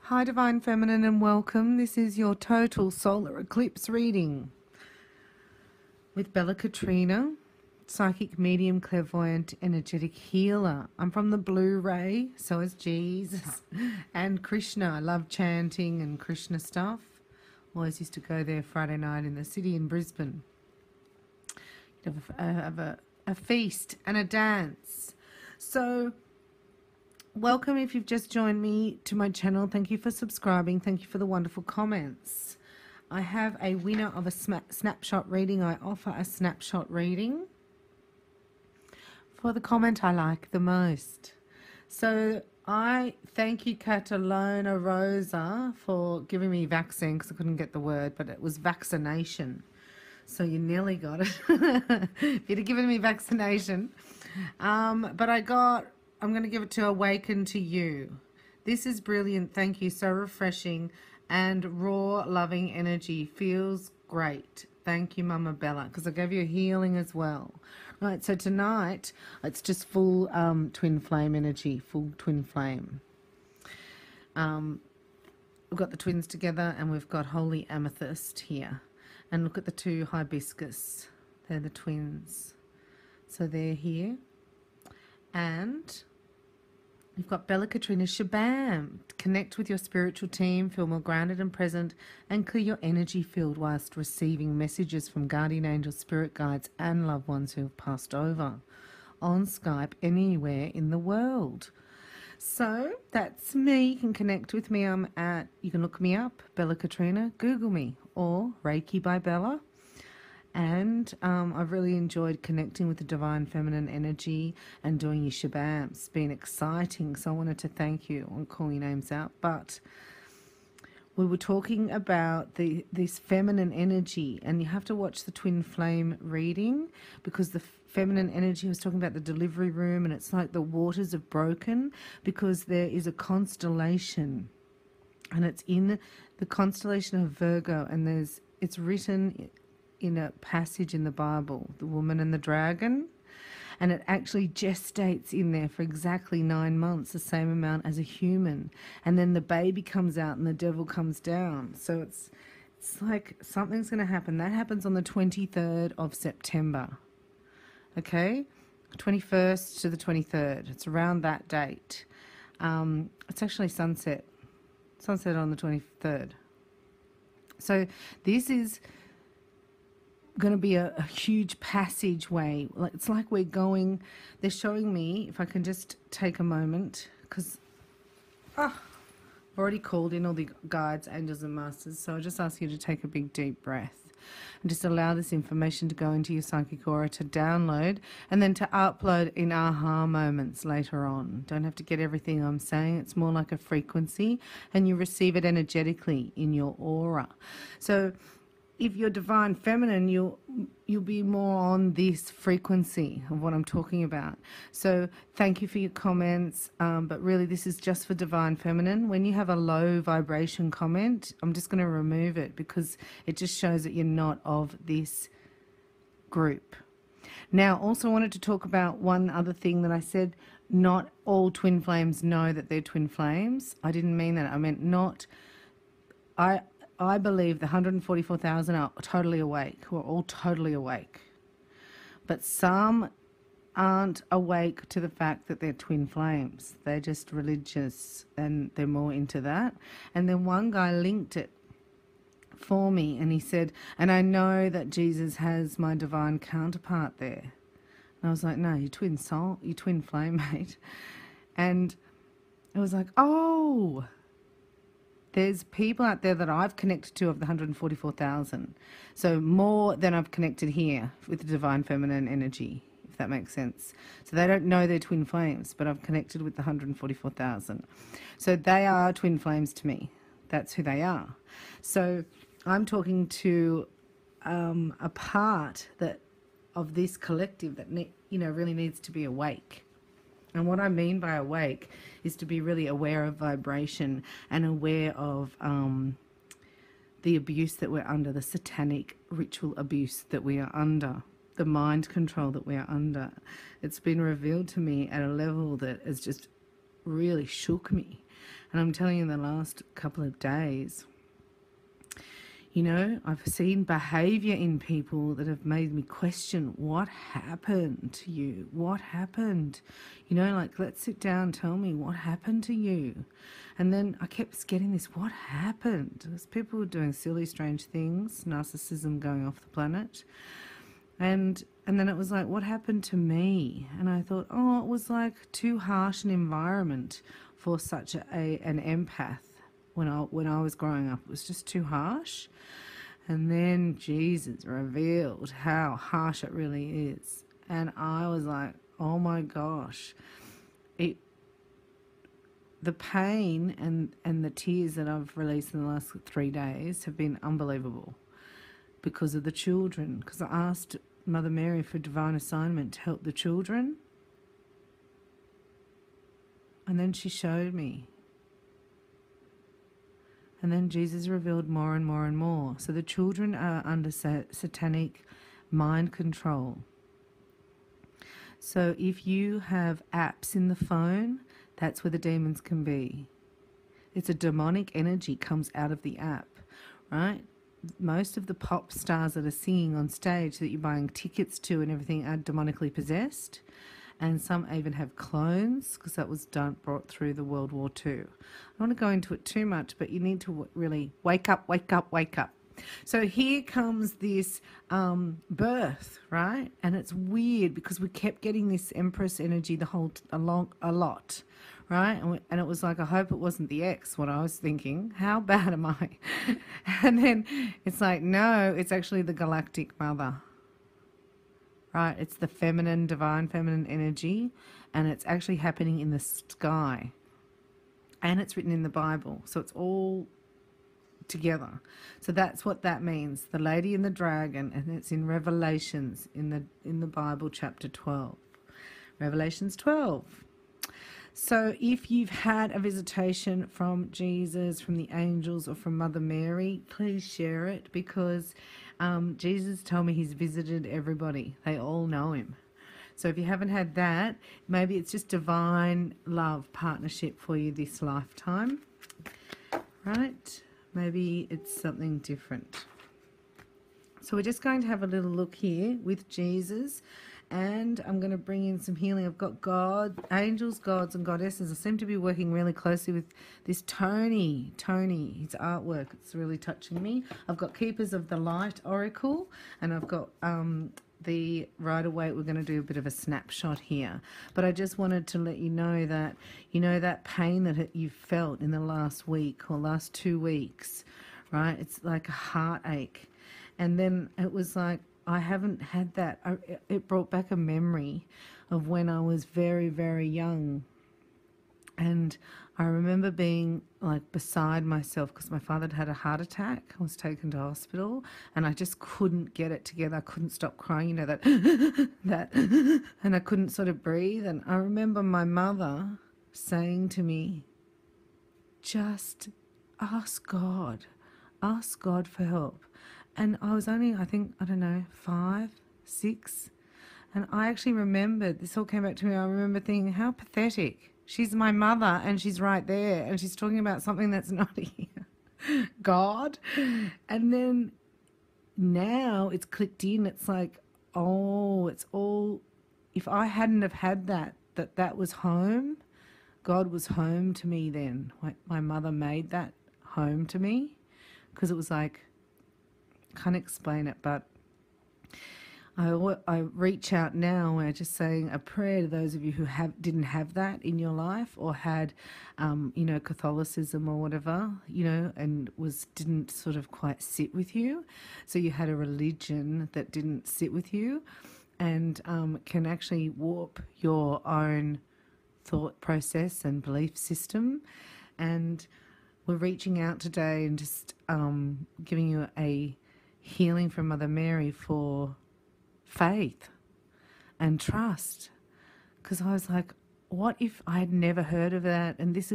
Hi Divine Feminine and welcome. This is your total solar eclipse reading with Bella Katrina, psychic medium, clairvoyant, energetic healer. I'm from the Blue Ray, so is Jesus and Krishna. I love chanting and Krishna stuff. Always used to go there Friday night in the city in Brisbane. You'd have a feast and a dance. So welcome if you've just joined me to my channel. Thank you for subscribing. Thank you for the wonderful comments. I have a winner of a snapshot reading. I offer a snapshot reading for the comment I like the most. So I thank you, Catalona Rosa, for giving me vaccine, because I couldn't get the word, but it was vaccination. So you nearly got it. If you'd have given me vaccination. But I'm going to give it to Awaken to You. This is brilliant. Thank you. So refreshing and raw, loving energy. Feels great. Thank you, Mama Bella, because I gave you a healing as well. Right, so tonight, it's just full twin flame energy, full twin flame. We've got the twins together and we've got holy amethyst here. And look at the two hibiscus. They're the twins. So they're here. And you've got Bella Katrina Shabam. Connect with your spiritual team, feel more grounded and present, and clear your energy field whilst receiving messages from guardian angels, spirit guides, and loved ones who have passed over. On Skype, anywhere in the world. So that's me. You can connect with me. You can look me up, Bella Katrina, Google me, or Reiki by Bella. And I've really enjoyed connecting with the Divine Feminine energy and doing your shabams. It's been exciting, so I wanted to thank you. I won't call your names out, but we were talking about this feminine energy, and you have to watch the twin flame reading, because the feminine energy was talking about the delivery room, and it's like the waters have broken because there is a constellation, and it's in the constellation of Virgo, and it's written in a passage in the Bible, the woman and the dragon, and it actually gestates in there for exactly 9 months, the same amount as a human, and then the baby comes out and the devil comes down. So it's like something's going to happen. That happens on the 23rd of September. Okay, 21st to the 23rd. It's around that date. It's actually sunset on the 23rd. So this is going to be a huge passageway. It's like we're going, they're showing me, if I can just take a moment, because I've already called in all the guides, angels and masters, so I'll just ask you to take a big deep breath and just allow this information to go into your psychic aura to download and then to upload in aha moments later on. Don't have to get everything I'm saying. It's more like a frequency, and you receive it energetically in your aura. So if you're Divine Feminine, you'll be more on this frequency of what I'm talking about. So thank you for your comments, but really this is just for Divine Feminine. When you have a low vibration comment, I'm just going to remove it, because it just shows that you're not of this group. Now, also wanted to talk about one other thing that I said. Not all twin flames know that they're twin flames. I didn't mean that. I meant not. I believe the 144,000 are totally awake. We're all totally awake. But some aren't awake to the fact that they're twin flames. They're just religious and they're more into that. And then one guy linked it for me, and he said, and I know that Jesus has my divine counterpart there. And I was like, no, you twin soul, you twin flame, mate. And it was like, oh, there's people out there that I've connected to of the 144,000. So more than I've connected here with the Divine Feminine energy, if that makes sense. So they don't know they're twin flames, but I've connected with the 144,000. So they are twin flames to me. That's who they are. So I'm talking to a part of this collective that really needs to be awake. And what I mean by awake is to be really aware of vibration and aware of the abuse that we're under, the satanic ritual abuse that we are under, the mind control that we are under. It's been revealed to me at a level that is just really shook me. And I'm telling you, in the last couple of days, you know, I've seen behavior in people that have made me question, what happened to you? What happened? You know, like, let's sit down, tell me what happened to you. And then I kept getting this, what happened? Because people were doing silly, strange things, narcissism going off the planet. And then it was like, what happened to me? And I thought, oh, it was like too harsh an environment for such an empath. When I was growing up, it was just too harsh. And then Jesus revealed how harsh it really is. And I was like, oh my gosh. The pain and the tears that I've released in the last 3 days have been unbelievable because of the children. Because I asked Mother Mary for divine assignment to help the children. And then she showed me. And then Jesus revealed more and more and more. So the children are under satanic mind control. So if you have apps in the phone, that's where the demons can be. It's a demonic energy comes out of the app, right? Most of the pop stars that are singing on stage that you're buying tickets to and everything are demonically possessed. And some even have clones, because that was brought through the World War II. I don't want to go into it too much, but you need to really wake up, wake up, wake up. So here comes this birth, right? And it's weird because we kept getting this Empress energy a lot, right? And it was like, I hope it wasn't the ex, what I was thinking. How bad am I? And then it's like, no, it's actually the Galactic Mother. Right, it's the feminine, divine feminine energy, and it's actually happening in the sky. And it's written in the Bible, so it's all together. So that's what that means. The Lady and the Dragon, and it's in Revelations in the Bible, chapter 12. Revelations 12. So if you've had a visitation from Jesus, from the angels, or from Mother Mary, please share it, because Jesus told me he's visited everybody. They all know him. So if you haven't had that, maybe it's just divine love partnership for you this lifetime, right? Maybe it's something different. So we're just going to have a little look here with Jesus, and I'm going to bring in some healing. I've got God, angels, gods, and goddesses. I seem to be working really closely with this Tony, his artwork. It's really touching me. I've got Keepers of the Light Oracle, and I've got the Rider-Waite. We're going to do a bit of a snapshot here. But I just wanted to let you know that, you know, that pain that you've felt in the last week or last 2 weeks, right? It's like a heartache. And then it was like, I haven't had that. It brought back a memory of when I was very, very young. And I remember being like beside myself because my father had had a heart attack. I was taken to hospital and I just couldn't get it together. I couldn't stop crying, you know, that, and I couldn't sort of breathe. And I remember my mother saying to me, just ask God for help. And I was only, I think, I don't know, 5, 6. And I actually remembered, this all came back to me, I remember thinking, how pathetic. She's my mother and she's right there and she's talking about something that's not here. God. And then now it's clicked in. It's like, oh, it's all, if I hadn't have had that was home, God was home to me then. My mother made that home to me, because it was like, can't explain it, but I reach out now. We're just saying a prayer to those of you who didn't have that in your life, or had, you know, Catholicism or whatever, you know, and didn't sort of quite sit with you. So you had a religion that didn't sit with you, and can actually warp your own thought process and belief system. And we're reaching out today and just giving you a healing from Mother Mary for faith and trust, because I was like, what if I had never heard of that, and this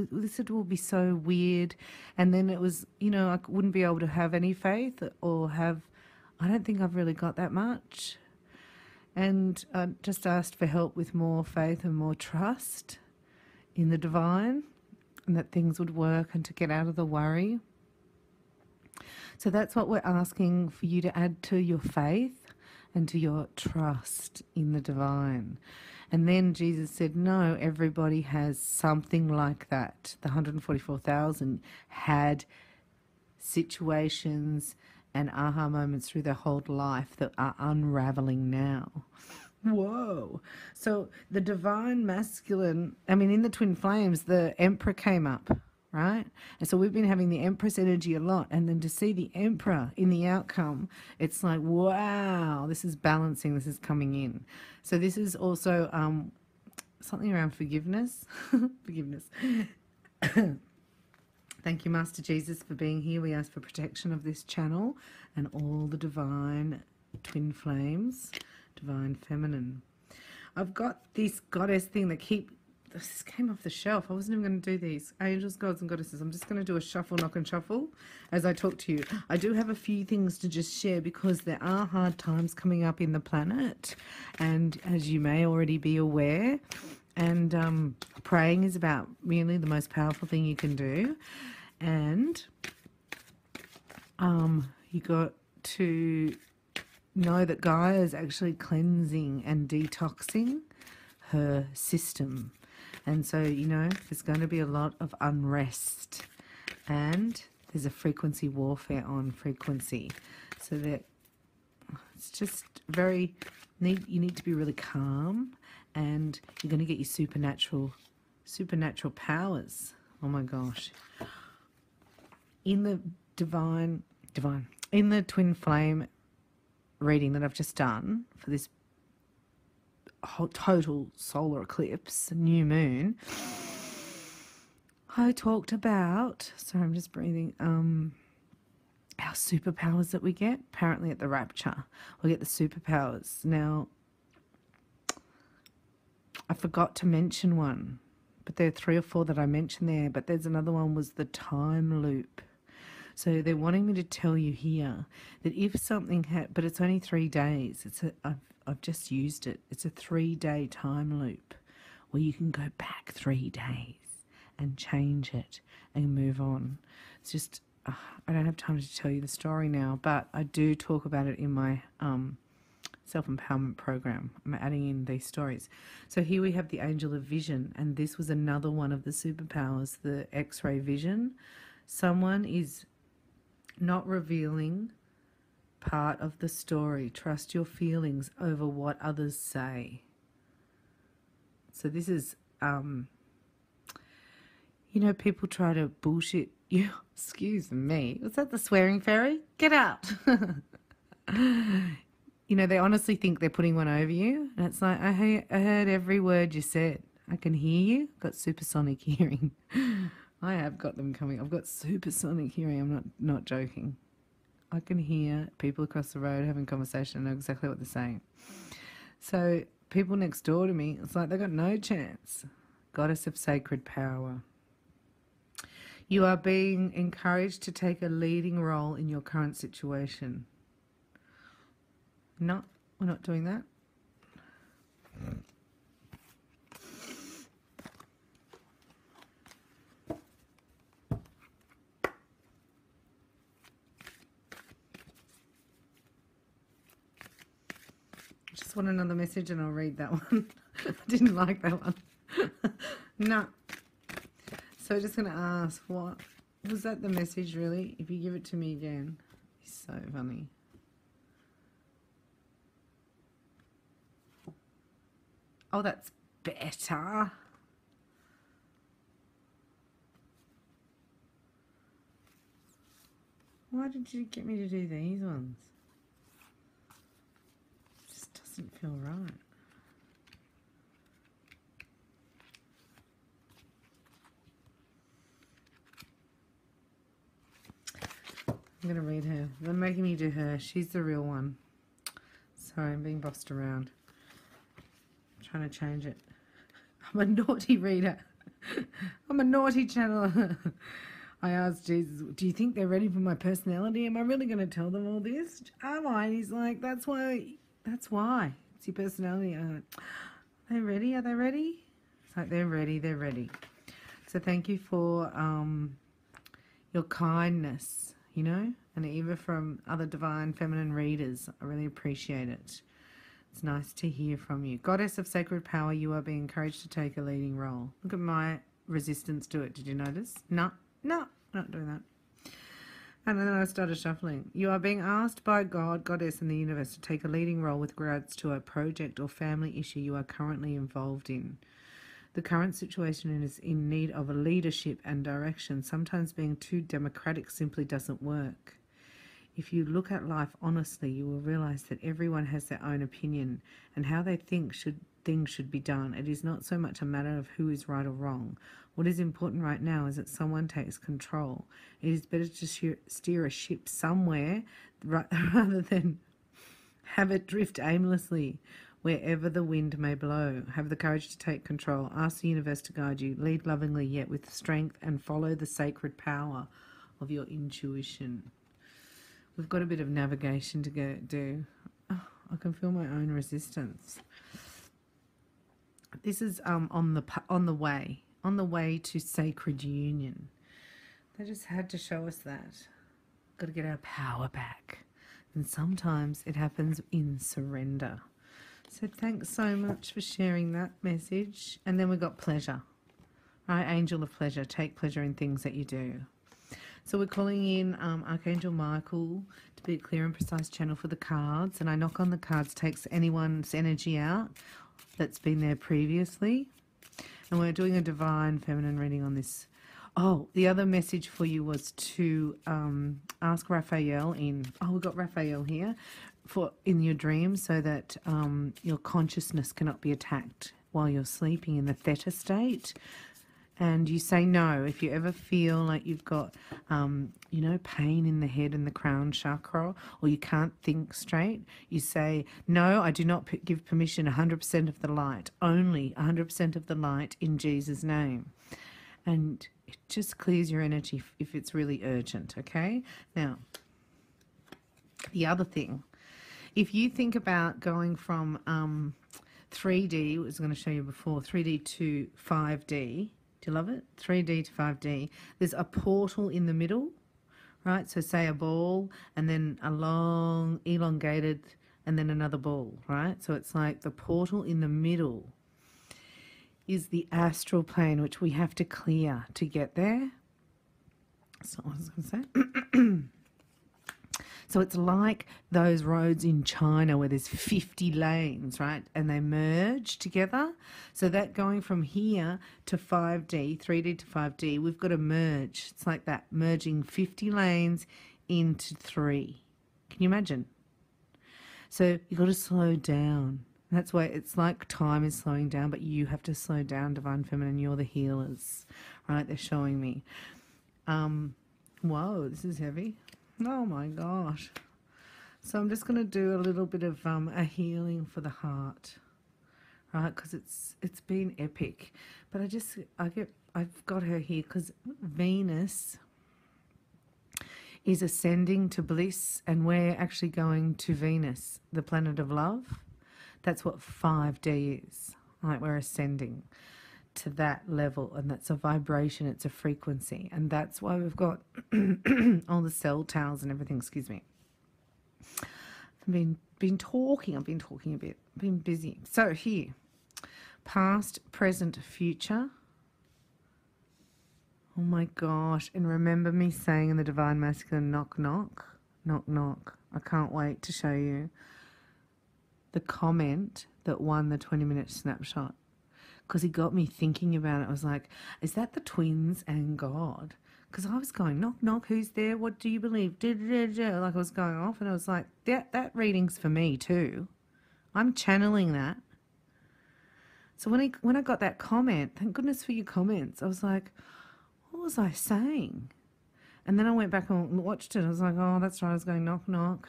will be so weird, and then it was, you know, I wouldn't be able to have any faith or have, I don't think I've really got that much, and I just asked for help with more faith and more trust in the divine, and that things would work, and to get out of the worry. So that's what we're asking for you to add to your faith and to your trust in the divine. And then Jesus said, no, everybody has something like that. The 144,000 had situations and aha moments through their whole life that are unraveling now. Whoa. So the divine masculine, I mean, in the twin flames, the emperor came up, right? And so we've been having the empress energy a lot. And then to see the emperor in the outcome, it's like, wow, this is balancing, this is coming in. So this is also something around forgiveness. Forgiveness. Thank you, Master Jesus, for being here. We ask for protection of this channel and all the divine twin flames, divine feminine. I've got this goddess thing that this came off the shelf. I wasn't even going to do these. Angels, gods, and goddesses. I'm just going to do a shuffle, knock and shuffle as I talk to you. I do have a few things to just share because there are hard times coming up in the planet. And as you may already be aware, and praying is about really the most powerful thing you can do. And you got to know that Gaia is actually cleansing and detoxing her system. And so, you know, there's going to be a lot of unrest. And there's a frequency warfare on frequency. So that it's just very... You need to be really calm. And you're going to get your supernatural powers. Oh my gosh. In the in the twin flame reading that I've just done for this whole total solar eclipse, new moon, I talked about, sorry, I'm just breathing, our superpowers that we get. Apparently at the rapture, we get the superpowers. Now, I forgot to mention one, but there are 3 or 4 that I mentioned there, but there's another one, was the time loop. So they're wanting me to tell you here that if something but it's only 3 days. I've just used it. It's a 3-day time loop where you can go back 3 days and change it and move on. It's just, I don't have time to tell you the story now, but I do talk about it in my self-empowerment program. I'm adding in these stories. So here we have the angel of vision, and this was another one of the superpowers, the X-ray vision. Someone is not revealing part of the story. Trust your feelings over what others say. So this is, you know, people try to bullshit you. Excuse me. Was that the swearing fairy? Get out. You know, they honestly think they're putting one over you. And it's like, I heard every word you said. I can hear you. I've got supersonic hearing. I have got them coming. I've got supersonic hearing. I'm not joking. I can hear people across the road having conversation. I know exactly what they're saying. So people next door to me, it's like they've got no chance. Goddess of sacred power. You are being encouraged to take a leading role in your current situation. No, we're not doing that. Just want another message and I'll read that one. I didn't like that one. No. So just going to ask, what was that the message really? If you give it to me again. It's so funny. Oh, that's better. Why did you get me to do these ones? It just doesn't feel right. I'm going to read her. They're making me do her. She's the real one. Sorry, I'm being bossed around. I'm trying to change it. I'm a naughty reader. I'm a naughty channeler. I asked Jesus, do you think they're ready for my personality? Am I really going to tell them all this? Am I? And he's like, that's why. It's your personality. Are they ready? Are they ready? It's like they're ready, they're ready. So thank you for your kindness, you know, and even from other divine feminine readers. I really appreciate it. It's nice to hear from you. Goddess of sacred power, you are being encouraged to take a leading role. Look at my resistance to it. Did you notice? No, not doing that. And then I started shuffling. You are being asked by God, Goddess, and the universe to take a leading role with regards to a project or family issue you are currently involved in. The current situation is in need of a leadership and direction. Sometimes being too democratic simply doesn't work. If you look at life honestly, you will realize that everyone has their own opinion and how they think things should be done. It is not so much a matter of who is right or wrong. What is important right now is that someone takes control. It is better to steer a ship somewhere rather than have it drift aimlessly wherever the wind may blow. Have the courage to take control. Ask the universe to guide you. Lead lovingly yet with strength and follow the sacred power of your intuition. We've got a bit of navigation to go do. Oh, I can feel my own resistance. This is on the way to sacred union. They just had to show us that. Got to get our power back. And sometimes it happens in surrender. So thanks so much for sharing that message. And then we got pleasure. Right, angel of pleasure. Take pleasure in things that you do. So we're calling in Archangel Michael to be a clear and precise channel for the cards. And I knock on the cards, takes anyone's energy out that's been there previously. And we're doing a divine feminine reading on this. Oh, the other message for you was to ask Raphael in. Oh, we've got Raphael here in your dreams so that your consciousness cannot be attacked while you're sleeping in the theta state. And you say no if you ever feel like you've got, you know, pain in the head and the crown chakra, or you can't think straight. You say, no, I do not give permission 100% of the light, only 100% of the light in Jesus' name. And it just clears your energy if it's really urgent, okay? Now, the other thing, if you think about going from 3D, I was going to show you before, 3D to 5D, do you love it? 3D to 5D. There's a portal in the middle, right? So say a ball and then a long, elongated, and then another ball, right? So it's like the portal in the middle is the astral plane, which we have to clear to get there. So what was I going to say? So it's like those roads in China where there's 50 lanes, right? And they merge together. So that going from here to 5D, 3D to 5D, we've got to merge. It's like that, merging 50 lanes into 3. Can you imagine? So you've got to slow down. That's why it's like time is slowing down, but you have to slow down, Divine Feminine. You're the healers, right? They're showing me. Whoa, this is heavy. Oh my gosh. So I'm just going to do a little bit of a healing for the heart, right? Because it's been epic. But I've got her here because Venus is ascending to bliss, and we're actually going to Venus, the planet of love. That's what 5D is. Like, we're ascending to that level, and that's a vibration, it's a frequency, and that's why we've got all the cell towers and everything. Excuse me. I've been talking a bit, been busy. So here, past, present, future. Oh my gosh. And remember me saying in the Divine Masculine, knock knock, knock knock. I can't wait to show you the comment that won the 20-minute snapshot, because he got me thinking about it. I was like, is that the twins and God? Because I was going, knock, knock, who's there? What do you believe? Like I was going off, and I was like, that reading's for me too. I'm channeling that. So when I got that comment, thank goodness for your comments, I was like, what was I saying? And then I went back and watched it. I was like, oh, that's right. I was going, knock, knock.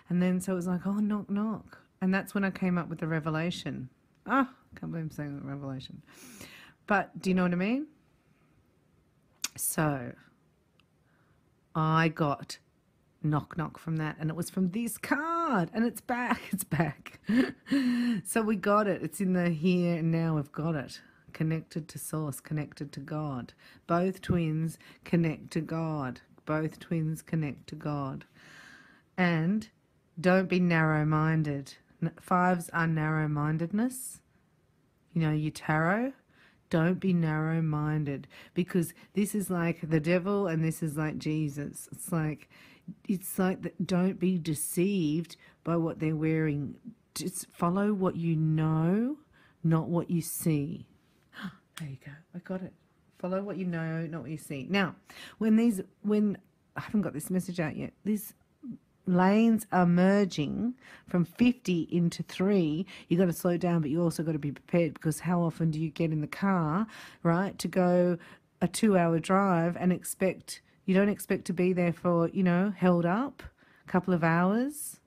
And then so it was like, oh, knock, knock. And that's when I came up with the revelation. Ah, can't believe I'm saying that, revelation. But do you know what I mean? So I got knock knock from that, and it was from this card, and it's back. So we got it. It's in the here and now. We've got it. connected to source, connected to God. Both twins connect to God. Both twins connect to God. And don't be narrow-minded. Fives are narrow-mindedness. You know, your tarot. Don't be narrow-minded, because this is like the devil and this is like Jesus. It's like don't be deceived by what they're wearing. Just follow what you know, not what you see. There you go. I got it. Follow what you know, not what you see. Now, when I haven't got this message out yet, these lanes are merging from 50 into 3, you got to slow down, but you also got to be prepared, because how often do you get in the car, right, to go a 2-hour drive and you don't expect to be there for, you know, held up a couple of hours?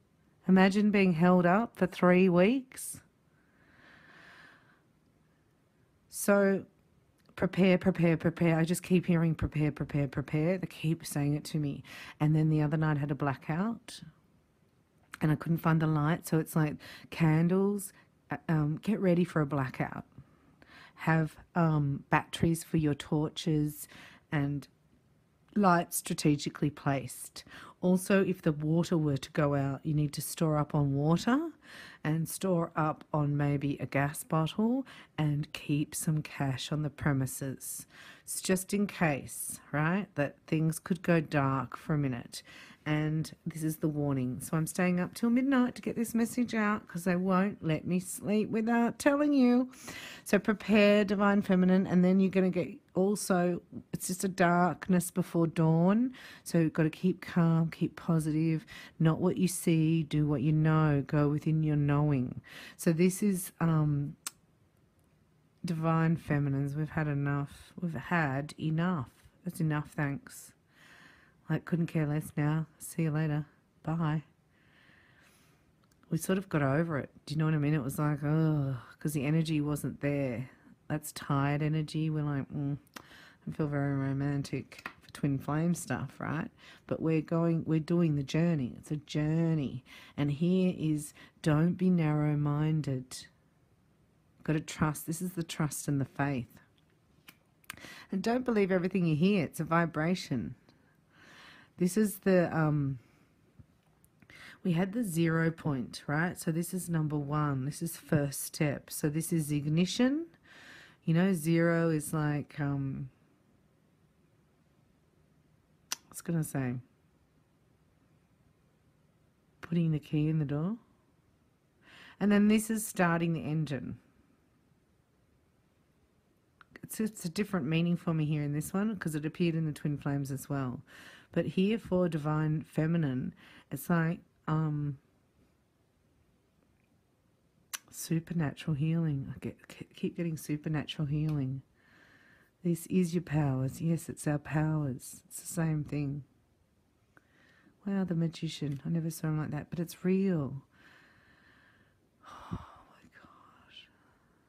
Imagine being held up for 3 weeks. So prepare. I just keep hearing prepare. They keep saying it to me. And then the other night I had a blackout and I couldn't find the light. So it's like candles, get ready for a blackout. Have batteries for your torches and lights strategically placed. Also, if the water were to go out, you need to store up on water and store up on maybe a gas bottle and keep some cash on the premises. It's just in case, right, that things could go dark for a minute. And this is the warning. So I'm staying up till midnight to get this message out, because they won't let me sleep without telling you. So prepare, Divine Feminine, and then you're going to get also, it's just a darkness before dawn. So you've got to keep calm, keep positive, not what you see, do what you know, go within your knowing. So this is Divine Feminines. We've had enough. We've had enough. That's enough, thanks. I couldn't care less now. See you later. Bye. We sort of got over it. Do you know what I mean? It was like, oh, because the energy wasn't there. That's tired energy. We're like, I feel very romantic for twin flame stuff, right? But we're doing the journey. It's a journey. And here is, don't be narrow-minded. Got to trust. This is the trust and the faith. And don't believe everything you hear. It's a vibration. This is the, we had the 0 point, right? So this is number 1. This is first step. So this is ignition. You know, 0 is like, I was going to say, putting the key in the door. And then this is starting the engine. It's a different meaning for me here in this one, because it appeared in the twin flames as well. But here for Divine Feminine, it's like supernatural healing. I keep getting supernatural healing. This is your powers. Yes, it's our powers. It's the same thing. Wow, the Magician. I never saw him like that, but it's real. Oh my gosh.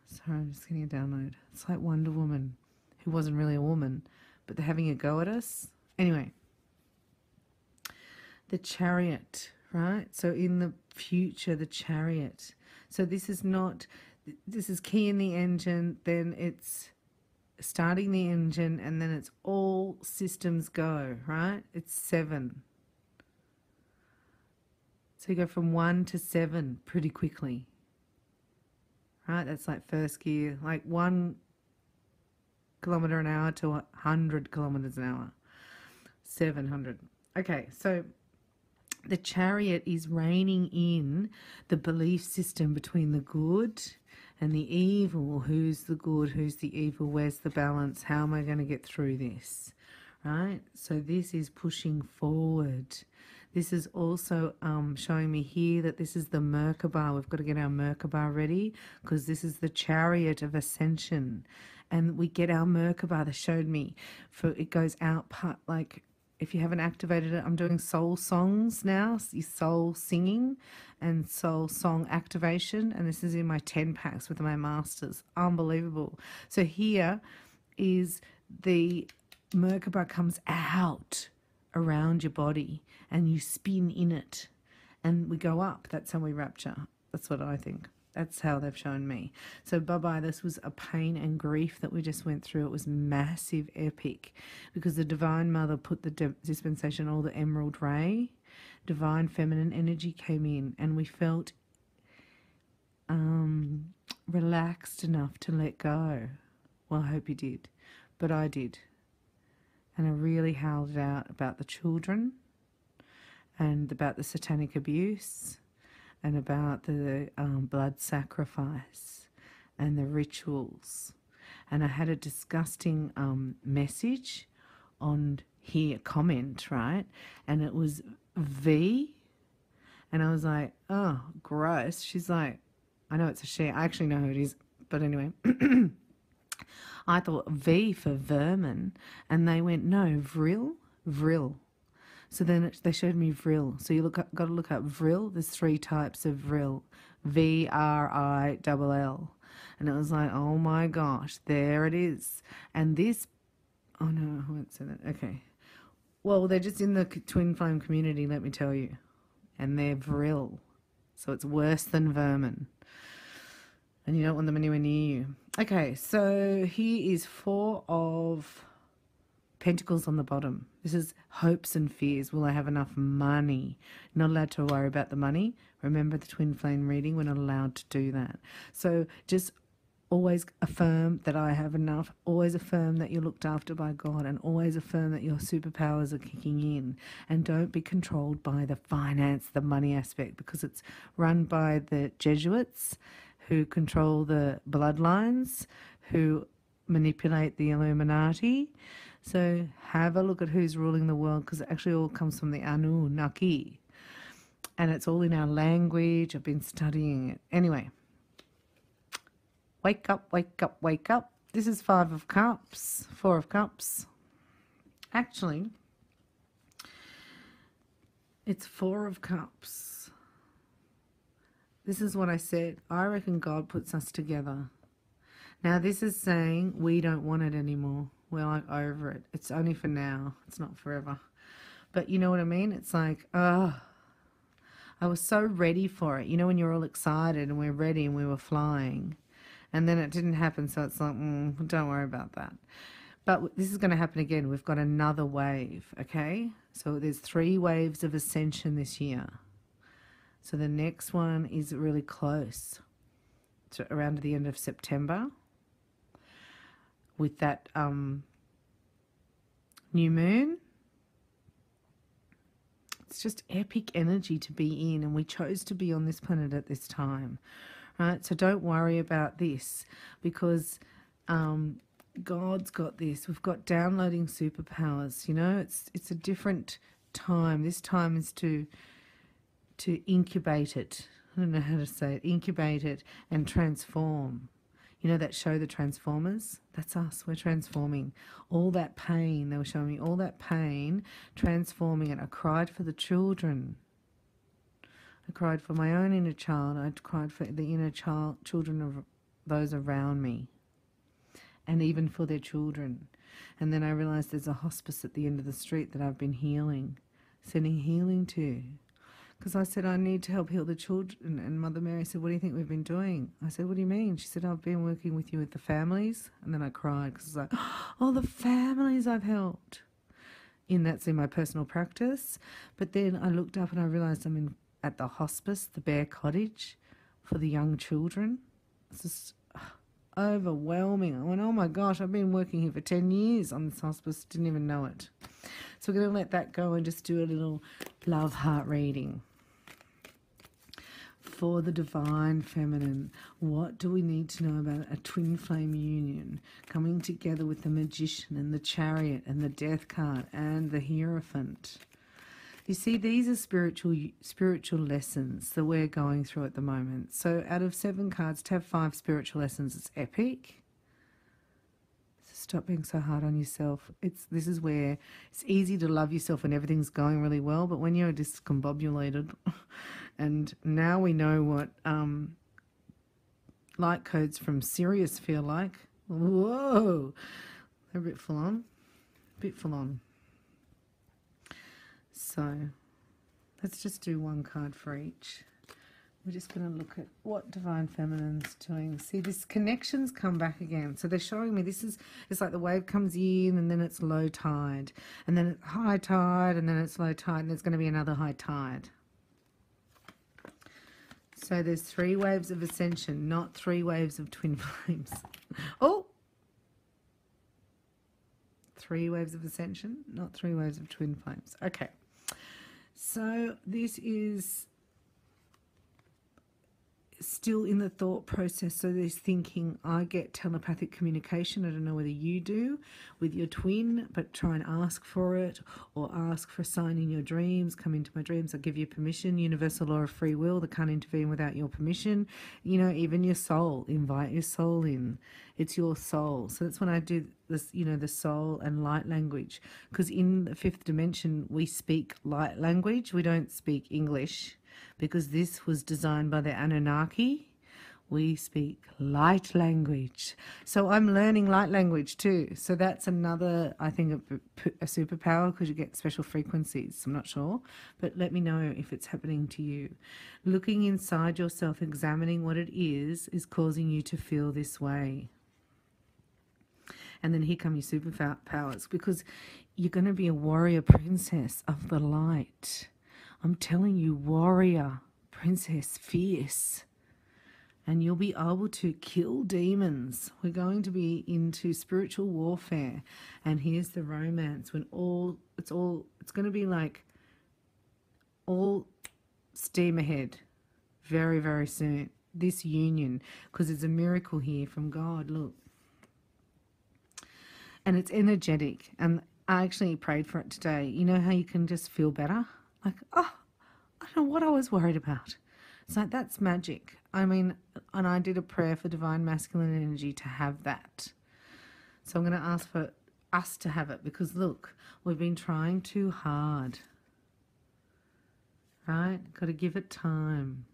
Sorry, I'm just getting a download. It's like Wonder Woman, who wasn't really a woman, but they're having a go at us. Anyway. The Chariot, right? So in the future, the Chariot. So this is key in the engine, then it's starting the engine, and then it's all systems go, right? It's 7. So you go from 1 to 7 pretty quickly, right? That's like first gear, like 1 kilometre an hour to 100 kilometres an hour, 700. Okay, so the Chariot is reining in the belief system between the good and the evil. Who's the good? Who's the evil? Where's the balance? How am I going to get through this? Right? So this is pushing forward. This is also showing me here that this is the Merkaba. We've got to get our Merkaba ready, because this is the Chariot of Ascension. And we get our Merkaba. That showed me. It goes out part like... If you haven't activated it, I'm doing soul songs now, soul singing and soul song activation. And this is in my 10 packs with my masters. Unbelievable. So here is the Merkaba comes out around your body and you spin in it and we go up. That's how we rapture. That's what I think. That's how they've shown me. So bye-bye. This was a pain and grief that we just went through. It was massive, epic, because the Divine Mother put the dispensation, all the emerald ray, divine feminine energy came in, and we felt relaxed enough to let go. Well, I hope you did, but I did. And I really howled it out about the children and about the satanic abuse and about the blood sacrifice and the rituals. And I had a disgusting message on here, comment, right? And it was V. And I was like, oh, gross. She's like, I know it's a she. I actually know who it is. But anyway, I thought V for vermin. And they went, no, vril, vril. So then they showed me vril. So you got to look up vril. There's 3 types of vril. VRILL. And it was like, oh my gosh, there it is. And this, oh no, I won't say that. Okay. Well, they're just in the twin flame community, let me tell you. And they're vril. So it's worse than vermin. And you don't want them anywhere near you. Okay, so here is 4 of Pentacles on the bottom. This is hopes and fears. Will I have enough money? Not allowed to worry about the money. Remember the twin flame reading, we're not allowed to do that. So just always affirm that I have enough. Always affirm that you're looked after by God, and always affirm that your superpowers are kicking in. And don't be controlled by the finance, the money aspect, because it's run by the Jesuits who control the bloodlines, who manipulate the Illuminati. So have a look at who's ruling the world, because it actually all comes from the Anunnaki. And it's all in our language. I've been studying it. Anyway, wake up, wake up, wake up. This is 5 of Cups, 4 of Cups. Actually, it's 4 of Cups. This is what I said. I reckon God puts us together. Now, this is saying we don't want it anymore. We're like over it. It's only for now. It's not forever. But you know what I mean? It's like, oh, I was so ready for it. You know when you're all excited and we're ready and we were flying. And then it didn't happen, so it's like, don't worry about that. But this is going to happen again. We've got another wave, okay? So there's 3 waves of ascension this year. So the next one is really close to around the end of September, with that new moon. It's just epic energy to be in, and we chose to be on this planet at this time, right? So don't worry about this, because God's got this. We've got downloading superpowers, you know. It's a different time. This time is to incubate it. I don't know how to say it. Incubate it and transform. You know that show, The Transformers? That's us. We're transforming. All that pain, they were showing me all that pain, transforming it. I cried for the children. I cried for my own inner child. I cried for the inner children of those around me, and even for their children. And then I realized there's a hospice at the end of the street that I've been healing, sending healing to. Because I said, I need to help heal the children. And Mother Mary said, what do you think we've been doing? I said, what do you mean? She said, I've been working with you with the families. And then I cried, because it's like, oh, the families I've helped. That's in my personal practice. But then I looked up and I realised I'm at the hospice, the Bear Cottage, for the young children. It's just overwhelming. I went, oh my gosh, I've been working here for 10 years on this hospice, didn't even know it. So we're going to let that go and just do a little love heart reading. For the divine feminine, what do we need to know about a twin flame union coming together with the Magician and the Chariot and the Death card and the Hierophant? You see, these are spiritual lessons that we're going through at the moment. So out of 7 cards, to have 5 spiritual lessons, it's epic. So stop being so hard on yourself. This is where it's easy to love yourself when everything's going really well, but when you're discombobulated, and now we know what light codes from Sirius feel like. Whoa, they're a bit full on. So let's just do 1 card for each. we're just going to look at what Divine Feminine's doing. See, this connections come back again. So they're showing me this is, it's like the wave comes in and then it's low tide. And then it's high tide and then it's low tide. And there's going to be another high tide. So there's 3 waves of ascension, not 3 waves of twin flames. Oh! 3 waves of ascension, not 3 waves of twin flames. Okay. So this is still in the thought process. So there's thinking, I get telepathic communication, I don't know whether you do, with your twin, but try and ask for it, or ask for a sign in your dreams. Come into my dreams, I give you permission. Universal law of free will, they can't intervene without your permission. You know, even your soul, invite your soul in. It's your soul. So that's when I do this, you know, the soul and light language, because in the 5th dimension we speak light language, we don't speak English. Because this was designed by the Anunnaki, we speak light language. So I'm learning light language too. So that's another, I think, a superpower, because you get special frequencies. I'm not sure, but let me know if it's happening to you. Looking inside yourself, examining what it is causing you to feel this way. And then here come your superpowers, because you're going to be a warrior princess of the light. I'm telling you, warrior, princess, fierce. And you'll be able to kill demons. We're going to be into spiritual warfare. And here's the romance, when it's going to be like all steam ahead very, very soon. This union, because it's a miracle here from God, look. And it's energetic. And I actually prayed for it today. You know how you can just feel better? Like, oh, I don't know what I was worried about. It's like, that's magic. I mean, and I did a prayer for divine masculine energy to have that. So I'm going to ask for us to have it, because look, we've been trying too hard. Right? Got to give it time.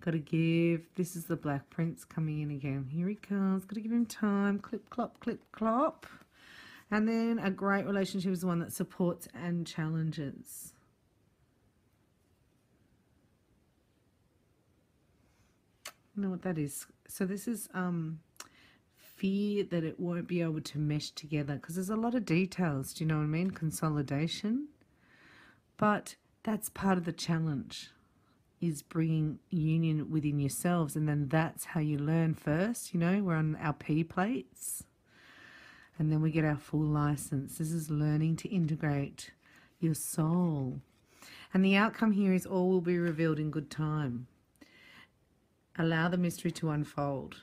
Got to give, this is the Black Prince coming in again. Here he comes. Got to give him time. Clip, clop, clip, clop. And then a great relationship is the one that supports and challenges. I know what that is. So this is fear that it won't be able to mesh together, because there's a lot of details, do you know what I mean? Consolidation. But that's part of the challenge, is bringing union within yourselves. And then that's how you learn first, you know, we're on our P plates. And then we get our full license. This is learning to integrate your soul. And the outcome here is all will be revealed in good time. Allow the mystery to unfold.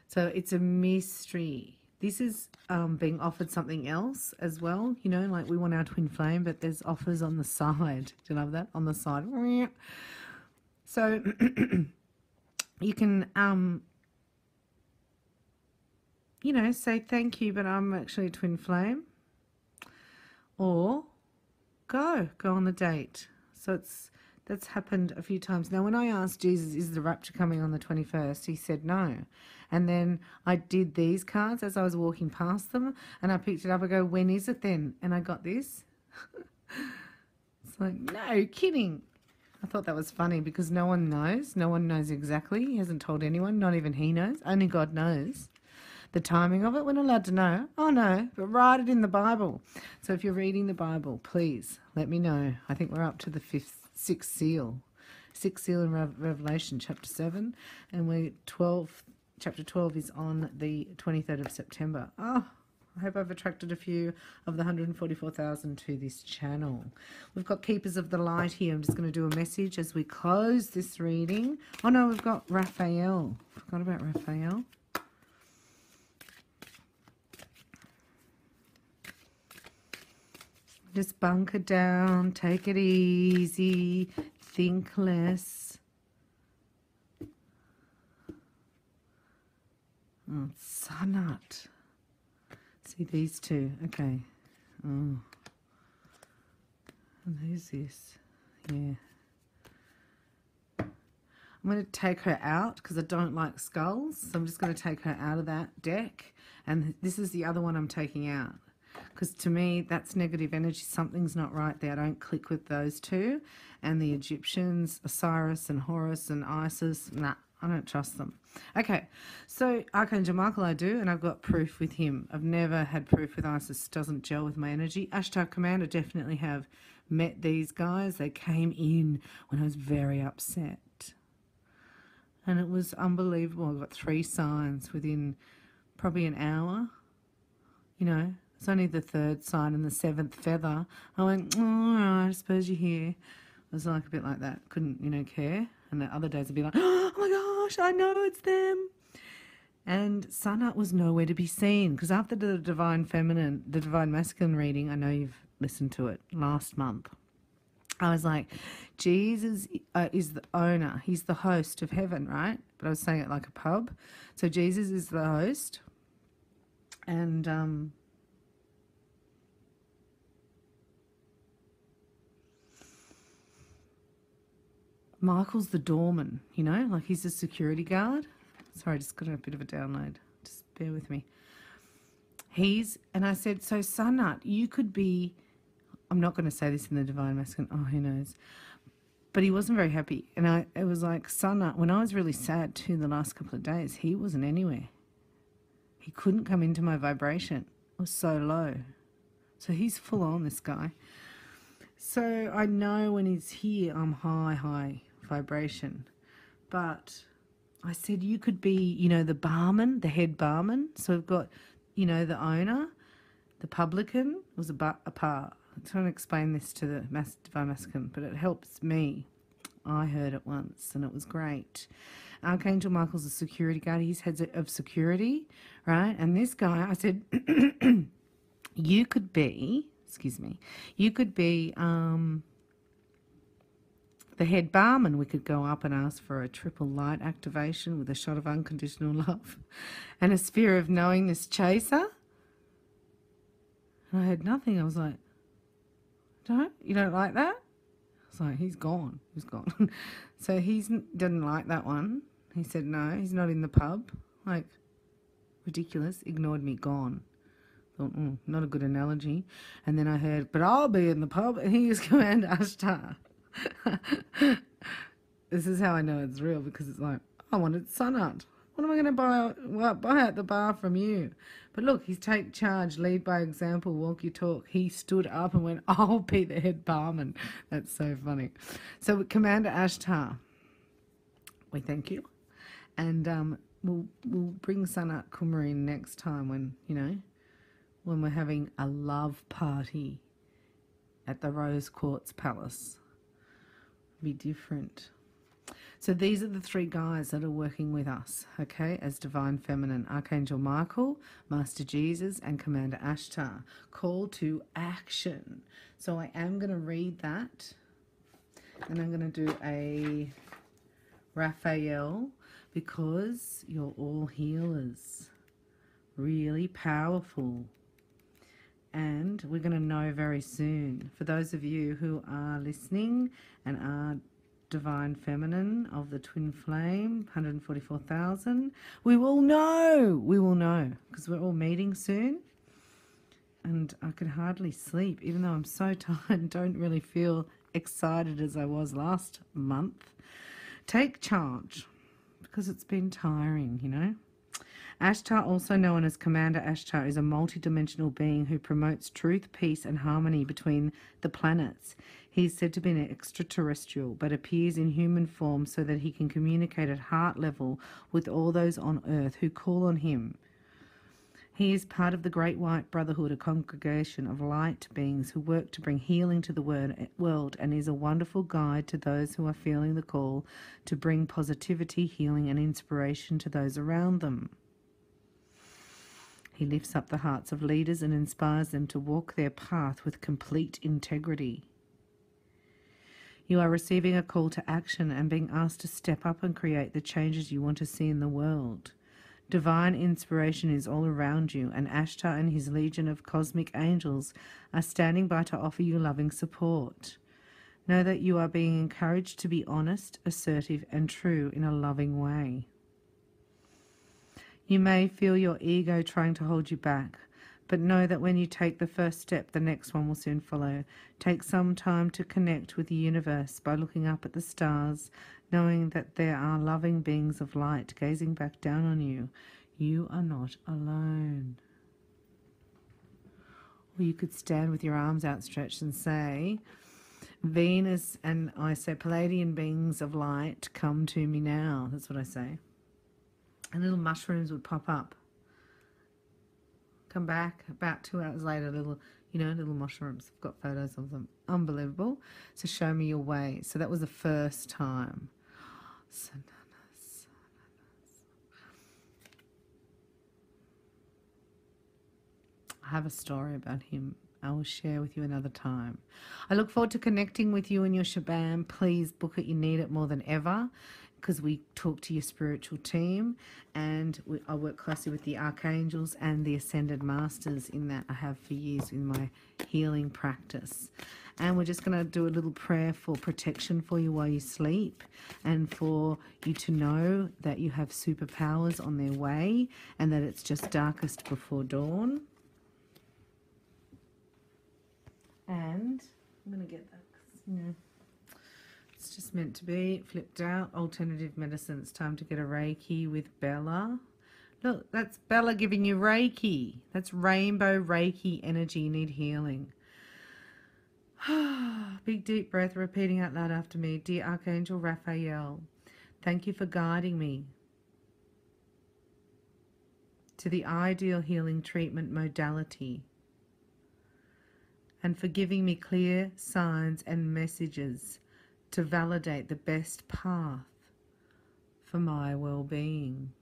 So it's a mystery. This is being offered something else as well. You know, like we want our twin flame, but there's offers on the side. Do you love that? On the side. So you can... you know, say thank you, but I'm actually a twin flame. Or go on the date. So that's happened a few times. Now, when I asked Jesus, is the rapture coming on the 21st? He said no. And then I did these cards as I was walking past them, and I picked it up. I go, when is it then? And I got this. It's like, no, kidding. I thought that was funny, because no one knows. No one knows exactly. He hasn't told anyone. Not even he knows. Only God knows the timing of it. We're not allowed to know. Oh no, but write it in the Bible. So if you're reading the Bible, please let me know. I think we're up to the sixth seal in Revelation chapter 7, and chapter 12 is on the 23rd of September. Oh, I hope I've attracted a few of the 144,000 to this channel. We've got Keepers of the Light here. I'm just going to do a message as we close this reading. Oh no, we've got Raphael. Forgot about Raphael. Just bunker down, take it easy, think less. Oh, Sanat. See these two, okay. Oh. And who's this? Yeah. I'm going to take her out because I don't like skulls. So I'm just going to take her out of that deck. And this is the other one I'm taking out, because to me that's negative energy. Something's not right there. I don't click with those two. And the Egyptians, Osiris and Horus and Isis, nah, I don't trust them. Okay, so Archangel Michael I do, and I've got proof with him. I've never had proof with Isis. Doesn't gel with my energy. Ashtar Command, I definitely have met these guys. They came in when I was very upset. And it was unbelievable. I got 3 signs within probably an hour. You know, it's only the 3rd sign and the 7th feather. I went, oh, all right, I suppose you're here. It was like a bit like that. Couldn't, you know, care. And the other days I'd be like, oh my gosh, I know it's them. And Sun was nowhere to be seen. Because after the Divine Feminine, the Divine Masculine reading, I know you've listened to it last month. I was like, Jesus is the owner. He's the host of heaven, right? But I was saying it like a pub. So Jesus is the host. And Michael's the doorman, you know? Like he's a security guard. Sorry, I just got a bit of a download. Just bear with me. And I said, so Sunat, you could be... I'm not going to say this in the Divine Masculine. Oh, who knows? But he wasn't very happy. And it was like, Sunat, when I was really sad too the last couple of days, he wasn't anywhere. He couldn't come into my vibration. It was so low. So he's full on, this guy. So I know when he's here, I'm high vibration. But I said, you could be, you know, the barman, the head barman. So we've got, you know, the owner, the publican was a par. I'm trying to explain this to the Divine Masculine, but it helps me. I heard it once, and it was great. Archangel Michael's a security guard. He's head of security, right? And this guy, I said, you could be, the head barman. We could go up and ask for a triple light activation with a shot of unconditional love and a sphere of knowingness chaser. And I heard nothing. I was like, you don't like that? I was like, he's gone. So he didn't like that one. He said, no, he's not in the pub. Like, ridiculous. Ignored me, gone. Thought, not a good analogy. And then I heard, but I'll be in the pub. And he is Commander Ashtar. This is how I know it's real, because it's like, I wanted Sunat. What am I going to buy at the bar from you? But look, he's take charge, lead by example, walk your talk. He stood up and went, I'll be the head barman. That's so funny. So Commander Ashtar, we thank you. And we'll bring Sanat Kumar in next time when, you know, when we're having a love party at the Rose Quartz Palace. Be different. So these are the 3 guys that are working with us, okay, as Divine Feminine. Archangel Michael, Master Jesus, and Commander Ashtar. Call to action. So I am going to read that, and I'm going to do a Raphael, because you're all healers. Really powerful. And we're going to know very soon. For those of you who are listening and are Divine Feminine of the Twin Flame, 144,000, we will know, because we're all meeting soon. And I could hardly sleep, even though I'm so tired, don't really feel excited as I was last month. Take charge, because it's been tiring, you know. Ashtar, also known as Commander Ashtar, is a multidimensional being who promotes truth, peace, and harmony between the planets. He is said to be an extraterrestrial, but appears in human form so that he can communicate at heart level with all those on Earth who call on him. He is part of the Great White Brotherhood, a congregation of light beings who work to bring healing to the world, and is a wonderful guide to those who are feeling the call to bring positivity, healing, and inspiration to those around them. He lifts up the hearts of leaders and inspires them to walk their path with complete integrity. You are receiving a call to action and being asked to step up and create the changes you want to see in the world. Divine inspiration is all around you, and Ashtar and his legion of cosmic angels are standing by to offer you loving support. Know that you are being encouraged to be honest, assertive, and true in a loving way. You may feel your ego trying to hold you back, But know that when you take the first step, the next one will soon follow. Take some time to connect with the universe by looking up at the stars, knowing that there are loving beings of light gazing back down on you. You are not alone. Or you could stand with your arms outstretched and say, Venus and I say, Palladian beings of light, come to me now. That's what I say. And little mushrooms would pop up. Come back about 2 hours later, little mushrooms. I've got photos of them. Unbelievable. So show me your way. So that was the first time. I have a story about him I will share with you another time. I look forward to connecting with you and your shabam. Please book it. You need it more than ever, because we talk to your spiritual team, and I work closely with the archangels and the ascended masters in that I have for years in my healing practice. And we're just going to do a little prayer for protection for you while you sleep, and for you to know that you have superpowers on their way, and that it's just darkest before dawn. And I'm going to get that, it's just meant to be flipped out. Alternative medicines. Time to get a Reiki with Bella. Look, that's Bella giving you Reiki. That's rainbow Reiki energy. You need healing. Big deep breath, repeating out loud after me. Dear Archangel Raphael, thank you for guiding me to the ideal healing treatment modality, and for giving me clear signs and messages to validate the best path for my well-being.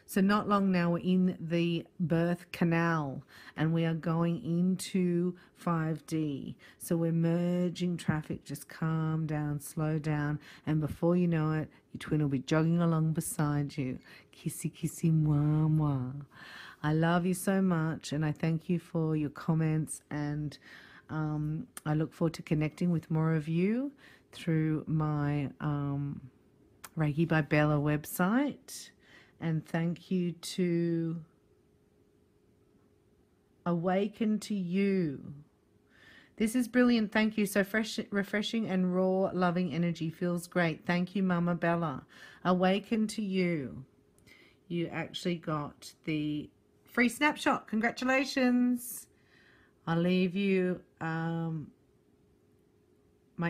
So not long now, we're in the birth canal and we are going into 5D. So we're merging traffic. Just calm down, slow down, and before you know it, your twin will be jogging along beside you. Kissy, kissy, mwah, mwah. I love you so much, and I thank you for your comments, and I look forward to connecting with more of you through my Reiki by Bella website. And thank you to Awaken to You. This is brilliant. Thank you. So fresh, refreshing and raw, loving energy. Feels great. Thank you, Mama Bella. Awaken to You. You actually got the free snapshot. Congratulations. I'll leave you my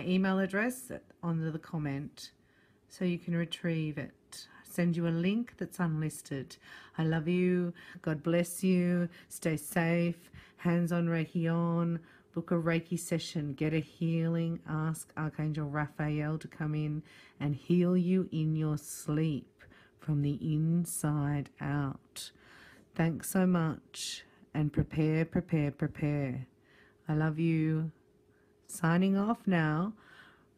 email address under the comment so you can retrieve it. Send you a link that's unlisted. I love you. God bless you. Stay safe. Hands on Reiki on. Book a Reiki session. Get a healing. Ask Archangel Raphael to come in and heal you in your sleep from the inside out. Thanks so much, and prepare, prepare, prepare. I love you. Signing off now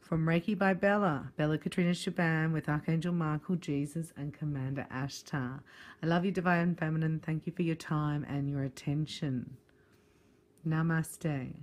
from Reiki by Bella, Bella Katrina Shabam, with Archangel Michael, Jesus, and Commander Ashtar. I love you, Divine Feminine. Thank you for your time and your attention. Namaste.